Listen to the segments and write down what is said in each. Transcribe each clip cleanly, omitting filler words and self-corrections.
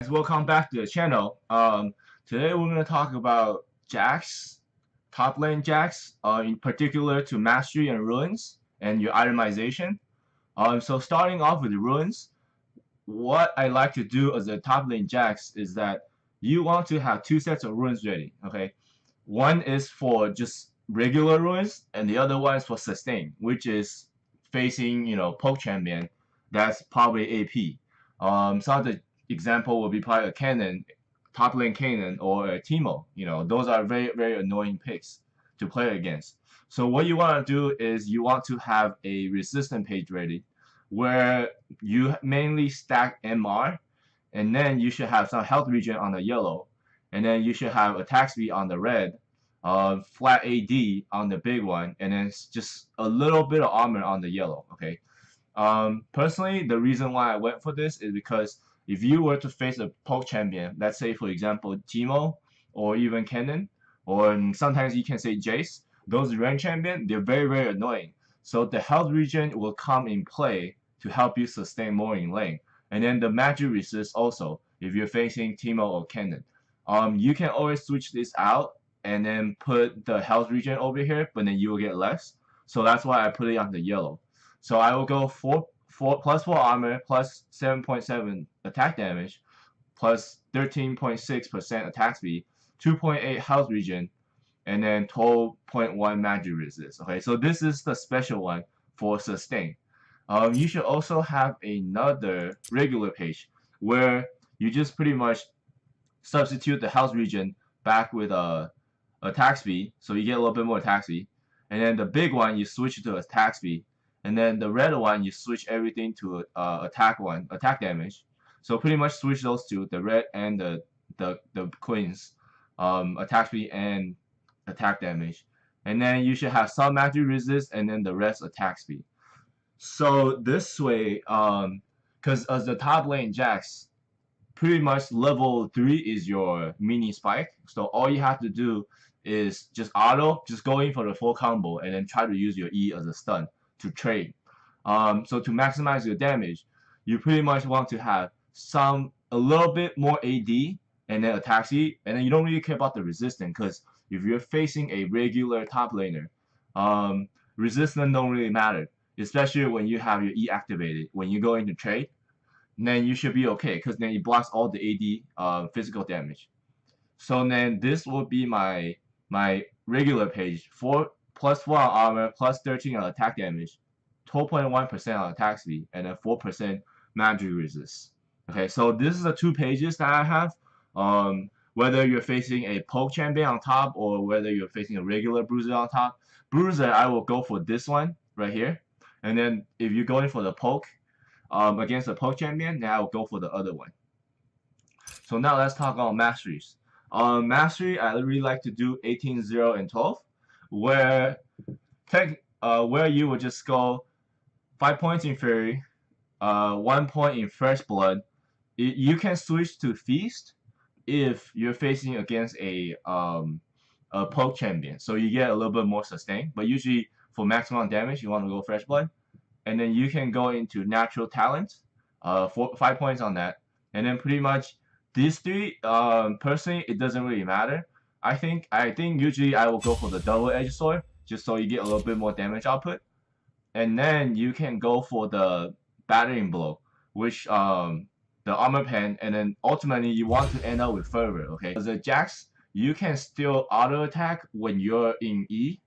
Guys, welcome back to the channel. Today we're going to talk about Jax, top lane Jax, in particular to mastery and ruins and your itemization. So starting off with the ruins, what I like to do as a top lane Jax is that you want to have two sets of ruins ready. Okay, one is for just regular ruins, and the other one is for sustain, which is facing poke champion. That's probably AP. Some of the example would be probably a cannon, top lane cannon, or a Teemo. Those are very annoying picks to play against. So what you want to do is you want to have a resistant page ready, where you mainly stack MR, and then you should have some health regen on the yellow, and then you should have attack speed on the red, flat AD on the big one, and then just a little bit of armor on the yellow. Okay. Personally, the reason why I went for this is because if you were to face a poke champion, let's say for example Teemo or even Kennen, or sometimes you can say Jace, those range champion, they're very annoying. So the health regen will come in play to help you sustain more in lane. And then the magic resist also, if you're facing Teemo or Kennen. You can always switch this out and then put the health regen over here, but then you will get less. So that's why I put it on the yellow. So I will go 4 armor plus 7.7 attack damage plus 13.6% attack speed, 2.8 health regen, and then 12.1 magic resist. Okay, so this is the special one for sustain. You should also have another regular page where you just pretty much substitute the health regen back with attack speed, so you get a little bit more attack speed. And then the big one you switch to attack speed, and then the red one you switch everything to attack damage. So pretty much switch those two, the red and the queens, attack speed and attack damage. And then you should have some magic resist and then the rest attack speed. So this way, because as the top lane Jax, pretty much level 3 is your mini spike. So all you have to do is just go in for the full combo and then try to use your E as a stun to trade. So to maximize your damage, you pretty much want to have a little bit more AD and then attack speed, and then you don't really care about the resistance because if you're facing a regular top laner, resistance don't really matter, especially when you have your E activated. When you go into trade, then you should be okay because then it blocks all the AD physical damage. So then this will be my regular page, 4 +4 on armor, plus 13 on attack damage, 12.1% on attack speed, and then 4% magic resist. Okay, so this is the two pages that I have. Whether you're facing a poke champion on top or whether you're facing a regular bruiser on top. Bruiser, I will go for this one right here. And then if you're going for the poke against the poke champion, then I will go for the other one. So now let's talk about masteries. Mastery, I really like to do 18, 0, and 12, where you would just go 5 points in Fury, 1 point in Fresh Blood. You can switch to Feast if you're facing against a poke champion, so you get a little bit more sustain. But usually for maximum damage, you want to go Fresh Blood, and then you can go into Natural Talent, 5 points on that, and then pretty much these three. Personally, it doesn't really matter. I think usually I will go for the double-edged sword just so you get a little bit more damage output, and then you can go for the battering blow, which the armor pen, and then ultimately you want to end up with fervor. Okay, as a Jax, you can still auto attack when you're in E,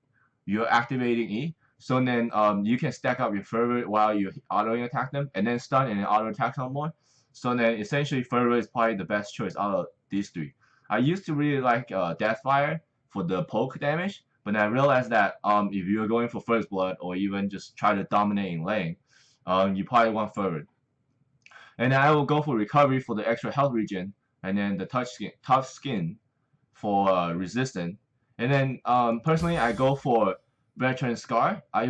you're activating E. So then you can stack up your fervor while you auto attack them, and then stun and then auto attack some more. So then essentially fervor is probably the best choice out of these three. I used to really like Deathfire for the poke damage, but I realized that if you're going for First Blood or even just try to dominate in lane, you probably want fervor. And then I will go for recovery for the extra health regen, and then the tough skin for resistance. And then personally, I go for veteran scar. I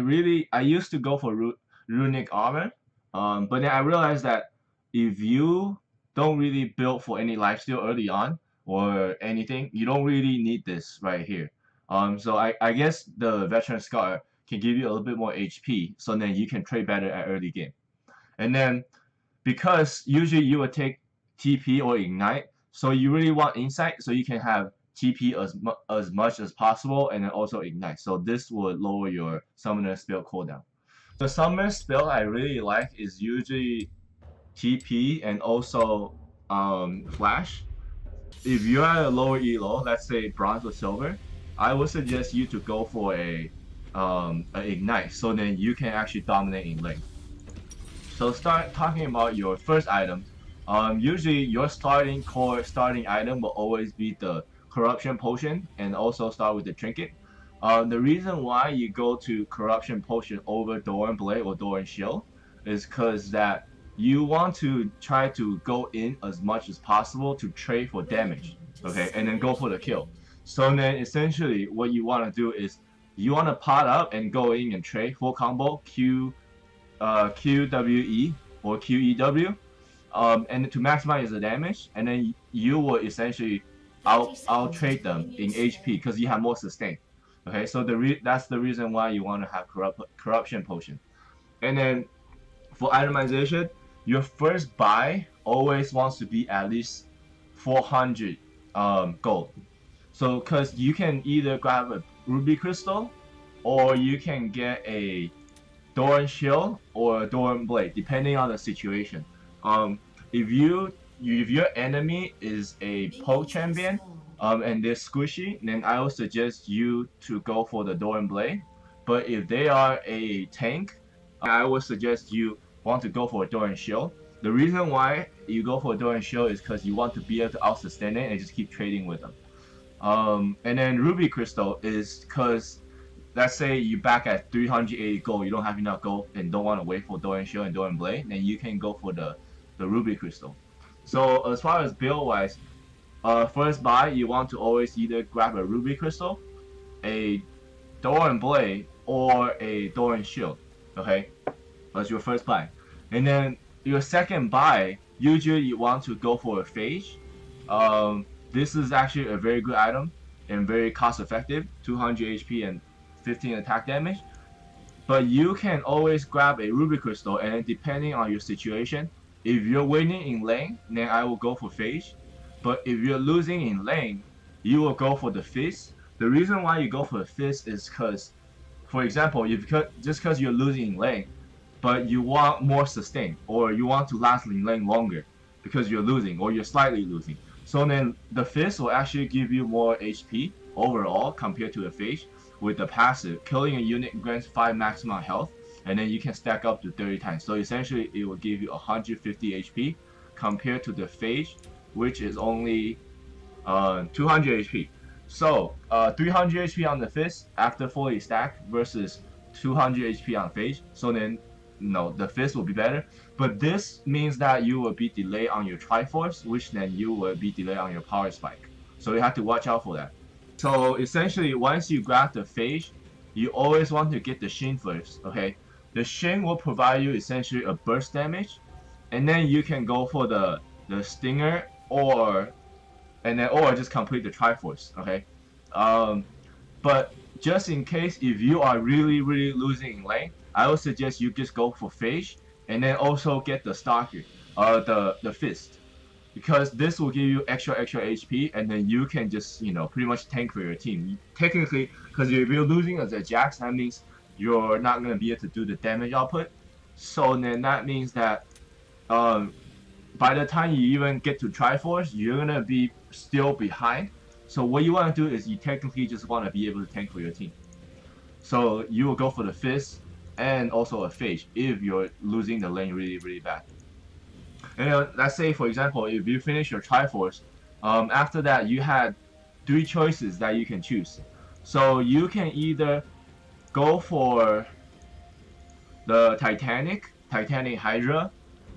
used to go for runic armor, but then I realized that if you don't really build for any lifesteal early on or anything, you don't really need this right here. So I guess the veteran scar can give you a little bit more HP, so then you can trade better at early game. And then because usually you would take TP or Ignite. So you really want Insight so you can have TP as much as possible and then also Ignite. So this would lower your Summoner spell cooldown. The Summoner spell I really like is usually TP and also Flash. If you're at a lower elo, let's say bronze or silver, I would suggest you to go for a ignite, so then you can actually dominate in lane. So start talking about your first item. Usually your starting item will always be the corruption potion and also start with the trinket. The reason why you go to corruption potion over Doran Blade or Doran Shield is because that you want to try to go in as much as possible to trade for damage, okay, and then go for the kill. So then essentially what you want to do is you want to pot up and go in and trade full combo QWE or QEW, and to maximize the damage, and then you will essentially out trade them in HP because you have more sustain. Okay, so that's the reason why you want to have corruption potion. And then for itemization, your first buy always wants to be at least 400 gold. So because you can either grab a ruby crystal or you can get a Doran Shield or Doran Blade, depending on the situation. If your enemy is a poke champion, and they're squishy, then I would suggest you to go for the Doran Blade. But if they are a tank, I would suggest you want to go for a Doran Shield. The reason why you go for a Doran Shield is because you want to be able to out-sustain it and just keep trading with them. And then Ruby Crystal is because let's say you back at 380 gold, you don't have enough gold and don't want to wait for Doran Shield and Doran Blade, then you can go for the Ruby Crystal. So as far as build wise, first buy you want to always either grab a Ruby Crystal, a Doran Blade, or a Doran Shield. Okay, that's your first buy. And then your second buy, usually you want to go for a Phage. This is actually a very good item and very cost effective, 200 HP and 15 attack damage. But you can always grab a Ruby Crystal, and then depending on your situation, if you're winning in lane, then I will go for Phage. But if you're losing in lane, you will go for the Fizz. The reason why you go for the Fizz is because, for example, just because you're losing in lane, but you want more sustain, or you want to last in lane longer because you're losing, or you're slightly losing. So then the Fizz will actually give you more HP overall compared to the Phage with the passive. Killing a unit grants 5 maximum health, and then you can stack up to 30 times. So essentially it will give you 150 HP compared to the Phage, which is only 200 HP. So 300 HP on the Fizz after fully stacked versus 200 HP on Phage. So then no, the Fizz will be better. But this means that you will be delayed on your Triforce, which then you will be delayed on your Power Spike. So you have to watch out for that. So essentially, once you grab the Phage, you always want to get the Shin first, okay? The Shin will provide you essentially a burst damage, and then you can go for the Stinger or just complete the Triforce, okay? But just in case if you are really losing in lane, I would suggest you just go for Phage and then also get the Stalker, the Fist, because this will give you extra HP, and then you can just pretty much tank for your team. Technically, because if you're losing as a Jax, that means you're not gonna be able to do the damage output. So then that means that by the time you even get to Triforce, you're gonna be still behind. So what you want to do is you technically just want to be able to tank for your team. So you will go for the Fist and also a Phage if you're losing the lane really bad. And let's say, for example, if you finish your Triforce, after that you had 3 choices that you can choose. So you can either go for the Titanic Hydra,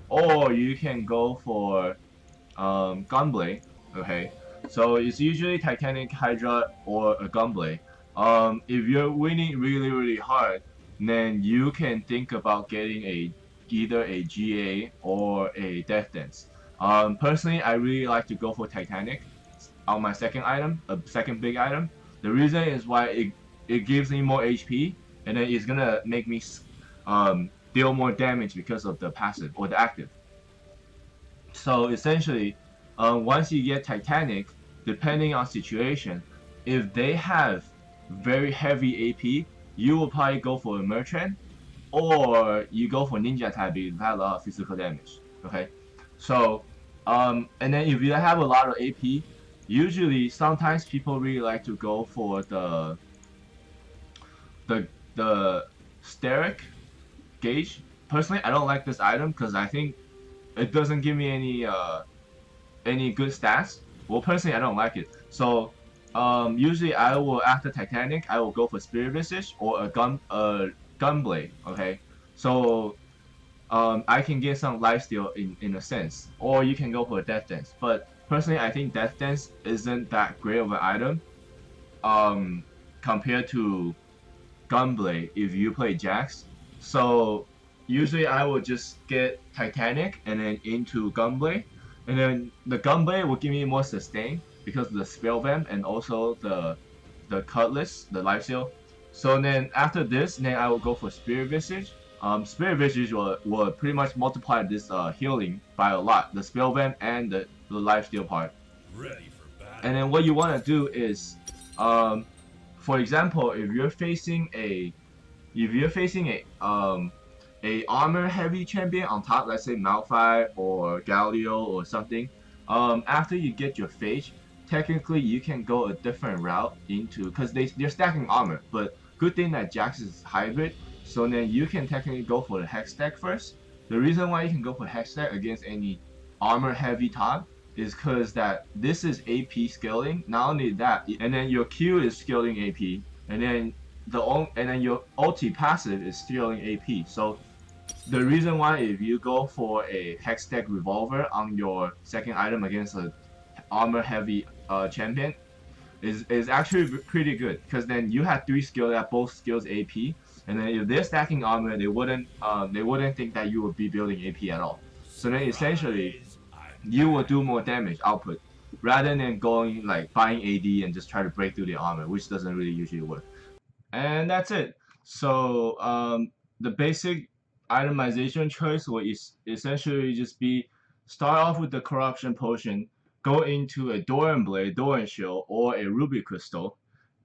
or you can go for Gunblade. Okay, so it's usually Titanic Hydra or a Gunblade. If you're winning really hard, then you can think about getting either a GA or a Death Dance. Personally, I really like to go for Titanic on my second item, a second big item. The reason is why it gives me more HP, and then it's gonna make me deal more damage because of the passive or the active. So essentially, once you get Titanic, depending on situation, if they have very heavy AP, you will probably go for a merchant, or you go for ninja type if you have a lot of physical damage. Okay, so and then if you have a lot of AP, usually sometimes people really like to go for the steric gauge. Personally, I don't like this item because I think it doesn't give me any good stats. Well, personally, I don't like it. So usually I will after Titanic, I will go for Spirit Visage or a gunblade. Okay, so I can get some lifesteal in a sense, or you can go for a Death Dance. But personally, I think Death Dance isn't that great of an item um, compared to Gunblade if you play Jax. So usually I will just get Titanic and then into Gunblade, and then the Gunblade will give me more sustain because of the spell vamp and also the cutlass, the life steal. So then after this, then I will go for Spirit Visage. Spirit Visage will pretty much multiply this healing by a lot, the spell vamp and the life steal part. Ready for battle. And then what you want to do is, um, for example, if you're facing a armor heavy champion on top, let's say Malphite or Galio or something, after you get your phage, technically you can go a different route into because they're stacking armor. But good thing that Jax is hybrid, so then you can technically go for the hex stack first. The reason why you can go for hex stack against any armor heavy top is because that this is AP scaling. Not only that, and then your Q is scaling AP, and then your ulti passive is stealing AP. So the reason why if you go for a hex deck revolver on your second item against a armor heavy champion is actually pretty good because then you have three skills that both skills AP, and then if they're stacking armor, they wouldn't think that you would be building AP at all. So then essentially Surprise! you I'm will back. do more damage output rather than going like buying AD and just try to break through the armor, which doesn't really usually work. And that's it. So the basic itemization choice will essentially just be start off with the corruption potion, go into a Doran blade, Doran shield, or a ruby crystal,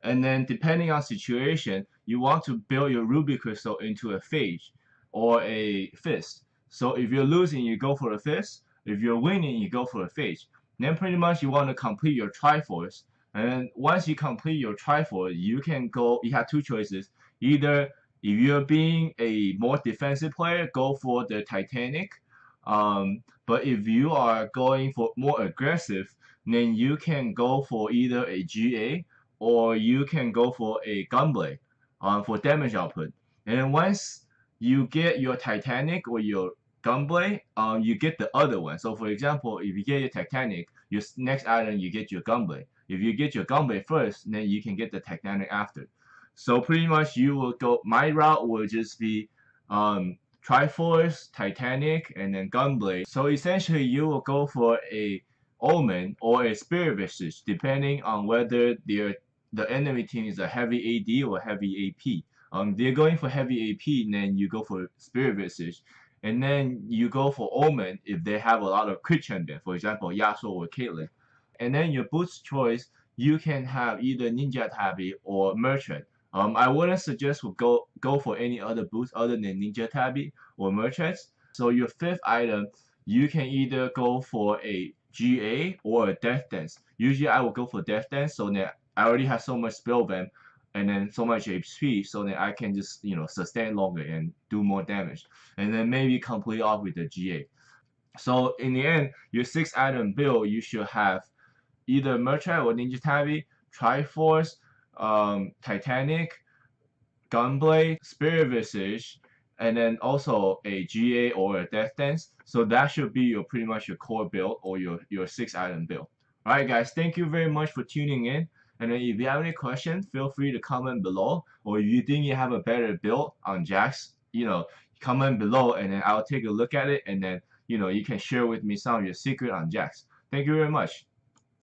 and then depending on situation, you want to build your ruby crystal into a phage or a fist. So if you're losing, you go for a fist. If you're winning, you go for a phage. Then pretty much you want to complete your Triforce, and then once you complete your Triforce, you can go. You have two choices. Either if you're being a more defensive player, go for the Titanic. But if you are going for more aggressive, then you can go for either a GA or you can go for a Gunblade for damage output. And then once you get your Titanic or your Gunblade, you get the other one. So for example, if you get your Titanic, your next item you get your Gunblade. If you get your Gunblade first, then you can get the Titanic after. So pretty much you will go. My route will just be Triforce, Titanic, and then Gunblade. So essentially, you will go for a Omen or a Spirit Visage, depending on whether the enemy team is a heavy AD or heavy AP. They're going for heavy AP, and then you go for Spirit Visage, and then you go for Omen if they have a lot of crit champion, for example, Yasuo or Caitlyn. And then your boost choice, you can have either Ninja Tabi or Merchant. I wouldn't suggest go for any other boost other than Ninja Tabi or Merchants. So your fifth item, you can either go for a GA or a Death Dance. Usually I will go for Death Dance so that I already have so much spell vamp and then so much HP so that I can just sustain longer and do more damage. And then maybe complete off with the GA. So in the end, your six item build you should have either Merchant or Ninja Tabi, Triforce, Titanic, Gunblade, Spirit Visage, and then also a GA or a Death Dance. So that should be your pretty much your core build or your six item build. Alright guys, thank you very much for tuning in. And then if you have any questions, feel free to comment below. Or if you think you have a better build on Jax, comment below and then I'll take a look at it and then you can share with me some of your secret on Jax. Thank you very much.